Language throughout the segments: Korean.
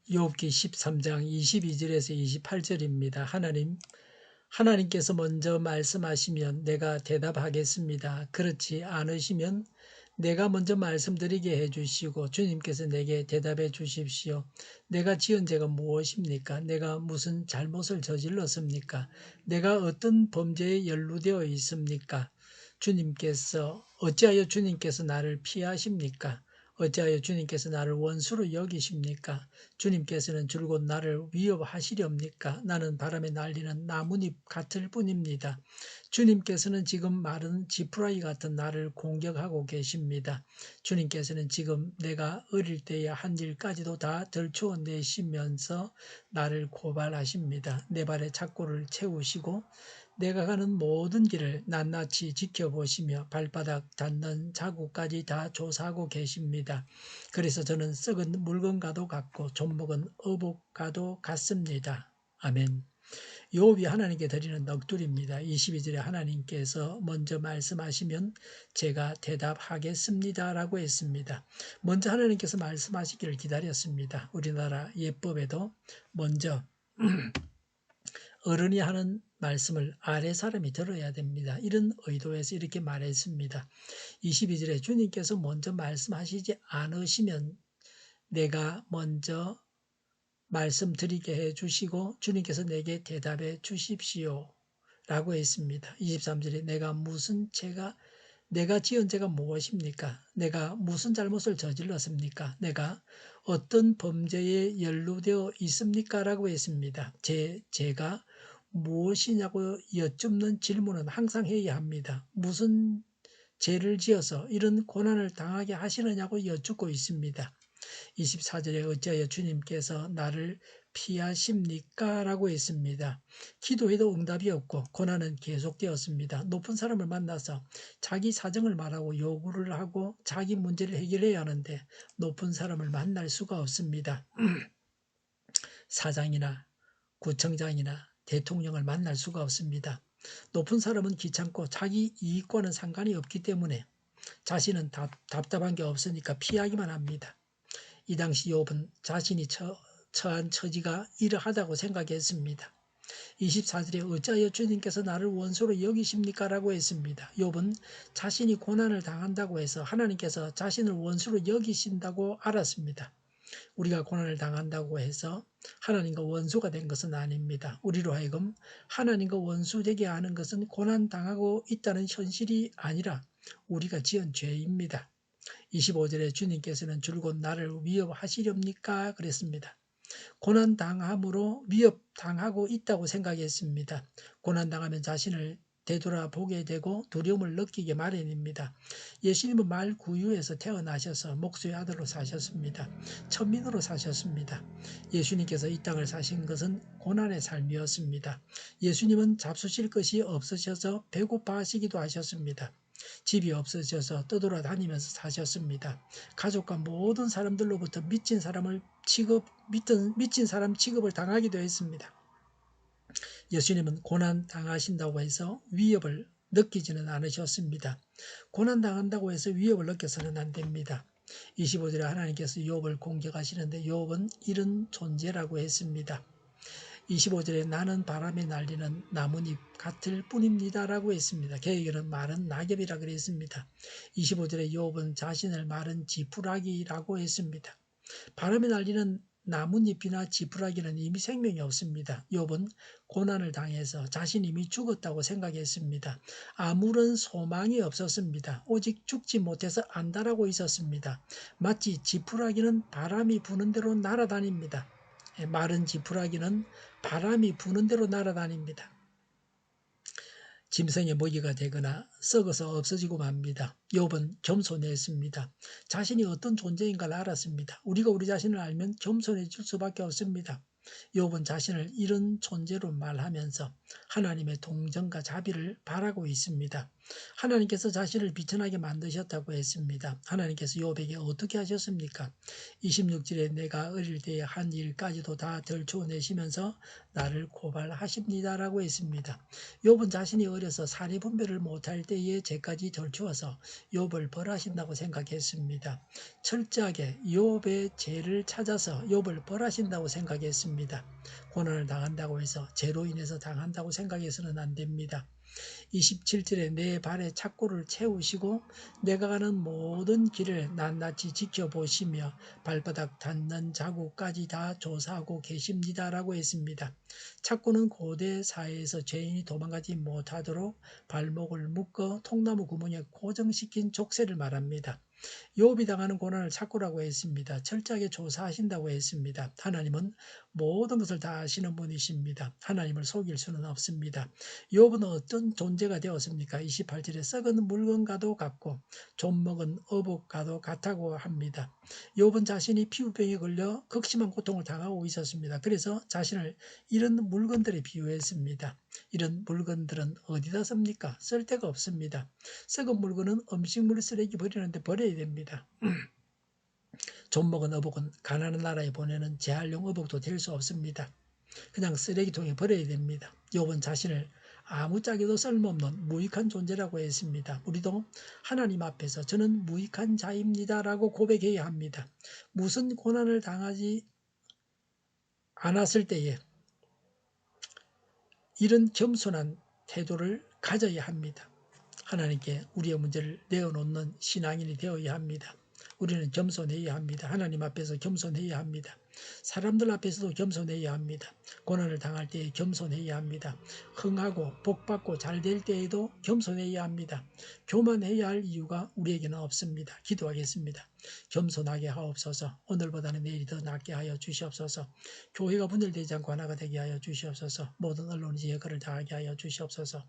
욥기 13장 22절에서 28절입니다. 하나님께서 먼저 말씀하시면 내가 대답하겠습니다. 그렇지 않으시면 내가 먼저 말씀드리게 해주시고 주님께서 내게 대답해 주십시오. 내가 지은 죄가 무엇입니까? 내가 무슨 잘못을 저질렀습니까? 내가 어떤 범죄에 연루되어 있습니까? 어찌하여 주님께서 나를 피하십니까? 어찌하여 주님께서 나를 원수로 여기십니까? 주님께서는 줄곧 나를 위협하시렵니까? 나는 바람에 날리는 나뭇잎 같을 뿐입니다. 주님께서는 지금 마른 지푸라기 같은 나를 공격하고 계십니다. 주님께서는 지금 내가 어릴 때의 한 일까지도 다 들추어내시면서 나를 고발하십니다. 내 발에 착고를 채우시고 내가 가는 모든 길을 낱낱이 지켜보시며 발바닥 닿는 자국까지 다 조사하고 계십니다. 그래서 저는 썩은 물건과도 같고 좀먹은 어복과도 같습니다. 아멘. 욥이 하나님께 드리는 넋두리입니다. 22절에 하나님께서 먼저 말씀하시면 제가 대답하겠습니다 라고 했습니다. 먼저 하나님께서 말씀하시기를 기다렸습니다. 우리나라 예법에도 먼저 어른이 하는 말씀을 아래 사람이 들어야 됩니다. 이런 의도에서 이렇게 말했습니다. 22절에 주님께서 먼저 말씀하시지 않으시면 내가 먼저 말씀드리게 해주시고 주님께서 내게 대답해 주십시오 라고 했습니다. 23절에 내가 지은 죄가 무엇입니까? 내가 무슨 잘못을 저질렀습니까? 내가 어떤 범죄에 연루되어 있습니까? 라고 했습니다. 죄가 무엇이냐고 여쭙는 질문은 항상 해야 합니다. 무슨 죄를 지어서 이런 고난을 당하게 하시느냐고 여쭙고 있습니다. 24절에 어찌하여 주님께서 나를 피하십니까? 라고 했습니다. 기도해도 응답이 없고 고난은 계속되었습니다. 높은 사람을 만나서 자기 사정을 말하고 요구를 하고 자기 문제를 해결해야 하는데 높은 사람을 만날 수가 없습니다. 사장이나 구청장이나 대통령을 만날 수가 없습니다. 높은 사람은 귀찮고 자기 이익과는 상관이 없기 때문에 자신은 답답한 게 없으니까 피하기만 합니다. 이 당시 욥은 자신이 처한 처지가 이러하다고 생각했습니다. 24절에 어찌하여 주님께서 나를 원수로 여기십니까? 라고 했습니다. 욥은 자신이 고난을 당한다고 해서 하나님께서 자신을 원수로 여기신다고 알았습니다. 우리가 고난을 당한다고 해서 하나님과 원수가 된 것은 아닙니다. 우리로 하여금 하나님과 원수되게 하는 것은 고난당하고 있다는 현실이 아니라 우리가 지은 죄입니다. 25절에 주님께서는 줄곧 나를 위협하시렵니까? 그랬습니다. 고난당함으로 위협당하고 있다고 생각했습니다. 고난당하면 자신을 되돌아보게 되고 두려움을 느끼게 마련입니다. 예수님은 말구유에서 태어나셔서 목수의 아들로 사셨습니다. 천민으로 사셨습니다. 예수님께서 이 땅을 사신 것은 고난의 삶이었습니다. 예수님은 잡수실 것이 없으셔서 배고파하시기도 하셨습니다. 집이 없어져서 떠돌아다니면서 사셨습니다. 가족과 모든 사람들로부터 미친 사람 취급을 당하기도 했습니다. 예수님은 고난 당하신다고 해서 위협을 느끼지는 않으셨습니다. 고난 당한다고 해서 위협을 느껴서는 안 됩니다. 25절에 하나님께서 욥을 공격하시는데 욥은 이런 존재라고 했습니다. 25절에 나는 바람에 날리는 나뭇잎 같을 뿐입니다 라고 했습니다. 개혁에는 마른 낙엽이라 그랬습니다. 25절에 욥은 자신을 마른 지푸라기라고 했습니다. 바람에 날리는 나뭇잎이나 지푸라기는 이미 생명이 없습니다. 욥은 고난을 당해서 자신이 이미 죽었다고 생각했습니다. 아무런 소망이 없었습니다. 오직 죽지 못해서 안달하고 있었습니다. 마치 지푸라기는 바람이 부는 대로 날아다닙니다. 마른 지푸라기는 바람이 부는 대로 날아다닙니다. 짐승의 먹이가 되거나 썩어서 없어지고 맙니다. 욥은 겸손했습니다. 자신이 어떤 존재인가를 알았습니다. 우리가 우리 자신을 알면 겸손해질 수밖에 없습니다. 욥은 자신을 이런 존재로 말하면서 하나님의 동정과 자비를 바라고 있습니다. 하나님께서 자신을 비천하게 만드셨다고 했습니다. 하나님께서 욥에게 어떻게 하셨습니까? 26절에 내가 어릴 때의 한 일까지도 다 들춰내시면서 나를 고발하십니다라고 했습니다. 욥은 자신이 어려서 사리 분별을 못할 때에 죄까지 덜추어서 욥을 벌하신다고 생각했습니다. 철저하게 욥의 죄를 찾아서 욥을 벌하신다고 생각했습니다. 고난을 당한다고 해서 죄로 인해서 당한다고 생각해서는 안 됩니다. 27절에 내 발에 착고를 채우시고 내가 가는 모든 길을 낱낱이 지켜보시며 발바닥 닿는 자국까지 다 조사하고 계십니다라고 했습니다. 착고는 고대 사회에서 죄인이 도망가지 못하도록 발목을 묶어 통나무 구멍에 고정시킨 족쇄를 말합니다. 욥이 당하는 고난을 착고라고 했습니다. 철저하게 조사하신다고 했습니다. 하나님은 모든 것을 다 아시는 분이십니다. 하나님을 속일 수는 없습니다. 욥은 어떤 존재가 되었습니까? 28절에 썩은 물건과도 같고 좀 먹은 어복과도 같다고 합니다. 욥은 자신이 피부병에 걸려 극심한 고통을 당하고 있었습니다. 그래서 자신을 이런 물건들에 비유했습니다. 이런 물건들은 어디다 씁니까? 쓸 데가 없습니다. 썩은 물건은 음식물 쓰레기 버리는데 버려야 됩니다. 좀 먹은 어복은 가난한 나라에 보내는 재활용 어복도 될 수 없습니다. 그냥 쓰레기통에 버려야 됩니다. 욥은 자신을 아무짝에도 쓸모없는 무익한 존재라고 했습니다. 우리도 하나님 앞에서 저는 무익한 자입니다 라고 고백해야 합니다. 무슨 고난을 당하지 않았을 때에 이런 겸손한 태도를 가져야 합니다. 하나님께 우리의 문제를 내어놓는 신앙인이 되어야 합니다. 우리는 겸손해야 합니다. 하나님 앞에서 겸손해야 합니다. 사람들 앞에서도 겸손해야 합니다. 고난을 당할 때에 겸손해야 합니다. 흥하고 복받고 잘 될 때에도 겸손해야 합니다. 교만해야 할 이유가 우리에게는 없습니다. 기도하겠습니다. 겸손하게 하옵소서. 오늘보다는 내일이 더 낫게 하여 주시옵소서. 교회가 분열되지 않고 하나가 되게 하여 주시옵소서. 모든 언론이 예거를 다하게 하여 주시옵소서.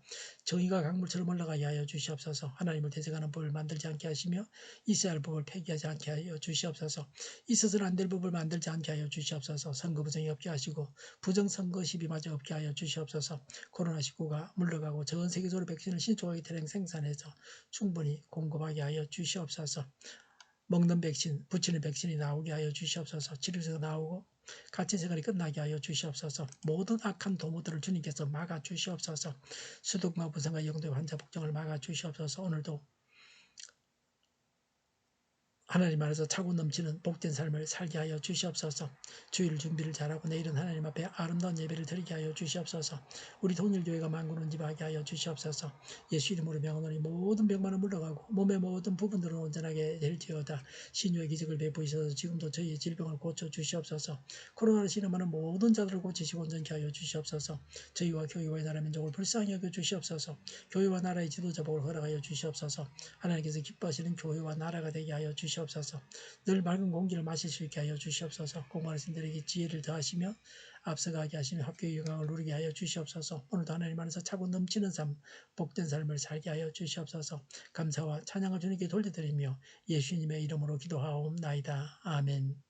정의가 강물처럼 올라가게 하여 주시옵소서. 하나님을 대적하는 법을 만들지 않게 하시며 있어야 할 법을 폐기하지 않게 하여 주시옵소서. 있어서는 안 될 법을 만들지 않게 하여 주시옵소서. 선거 부정이 없게 하시고 부정선거 시비마저 없게 하여 주시옵소서. 코로나19가 물러가고 전 세계적으로 백신을 신속하게 대량 생산해서 충분히 공급하게 하여 주시옵소서. 먹는 백신, 붙이는 백신이 나오게 하여 주시옵소서. 치료제가 나오고 갇힌 생활이 끝나게 하여 주시옵소서. 모든 악한 도모들을 주님께서 막아 주시옵소서. 수독마 부상과 영도의 환자 복종을 막아 주시옵소서. 오늘도 하나님 안에서 차고 넘치는 복된 삶을 살게 하여 주시옵소서. 주일 준비를 잘하고 내일은 하나님 앞에 아름다운 예배를 드리게 하여 주시옵소서. 우리 통일교회가 만군을 집하게 하여 주시옵소서. 예수 이름으로 명하노니 모든 병만은 물러가고 몸의 모든 부분들은 온전하게 될지어다. 신유의 기적을 베푸셔서 지금도 저희의 질병을 고쳐 주시옵소서. 코로나로 신음하는 모든 자들을 고치시고 온전케 하여 주시옵소서. 저희와 교회와 나라 민족을 불쌍히 여겨 주시옵소서. 교회와 나라의 지도자복을 허락하여 주시옵소서. 하나님께서 기뻐하시는 교회와 나라가 되게 하여 주시옵소서. 늘 맑은 공기를 마실 수 있게 하여 주시옵소서. 공부하는 들에게 지혜를 더하시며 앞서가게 하시며 학교의 영광을 누리게 하여 주시옵소서. 오늘도 하나님 안에서 차고 넘치는 삶, 복된 삶을 살게 하여 주시옵소서. 감사와 찬양을 주님께 돌려드리며 예수님의 이름으로 기도하옵나이다. 아멘.